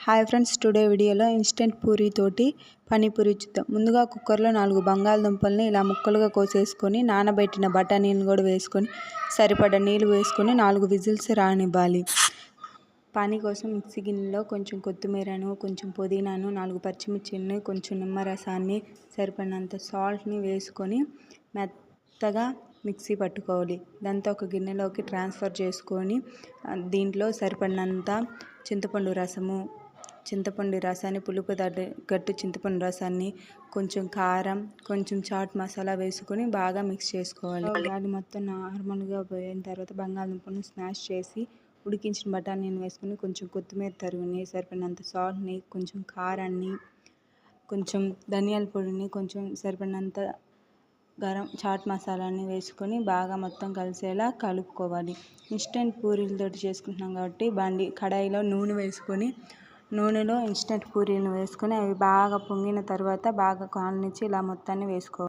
Hi friends, today వీడియోలో instant puri తోటి పానీపూరి చూద్దాం. ముందుగా కుక్కర్లో 4 బంగాళదుంపల్ని ఇలా ముక్కలుగా కోసేసుకొని నానబెట్టిన బఠానీలను కూడా వేసుకొని సరిపడా నీళ్ళు వేసుకొని 4 విజిల్స్ రానివ్వాలి. పానీ కోసం మిక్సీ గిన్నెలో కొంచెం కొత్తిమీరను, కొంచెం పుదీనాను, 4 పచ్చిమిర్చిని, కొంచెం నిమ్మరసాన్ని, సరిపడినంత సాల్ట్ని వేసుకొని మెత్తగా మిక్సీ పట్టుకోవాలి. దాంతో ఒక గిన్నెలోకి ట్రాన్స్ఫర్ చేసుకొని దీంట్లో సరిపడినంత చింతపండు రసాన్ని, పులుపు తగ్గట్టు చింతపండు రసాన్ని, కొంచెం కారం, కొంచెం చాట్ మసాలా వేసుకొని బాగా మిక్స్ చేసుకోవాలి. అది మొత్తం నార్మల్గా పోయిన తర్వాత బంగాళదుంపను స్మాష్ చేసి ఉడికించిన బఠానీని వేసుకొని కొంచెం కొత్తిమీర తరుగుని, సరిపడినంత సాల్ట్ని, కొంచెం కారాన్ని, కొంచెం ధనియాల పొడిని, కొంచెం సరిపడినంత చాట్ మసాలాని వేసుకొని బాగా మొత్తం కలిసేలా కలుపుకోవాలి. ఇన్స్టెంట్ పూరీలతోటి చేసుకుంటున్నాం కాబట్టి కడాయిలో నూనె వేసుకొని నూనెలో ఇన్స్టెంట్ పూరీలను వేసుకొని అవి బాగా పొంగిన తర్వాత బాగా కాలనిచ్చి ఇలా మొత్తాన్ని వేసుకోవాలి.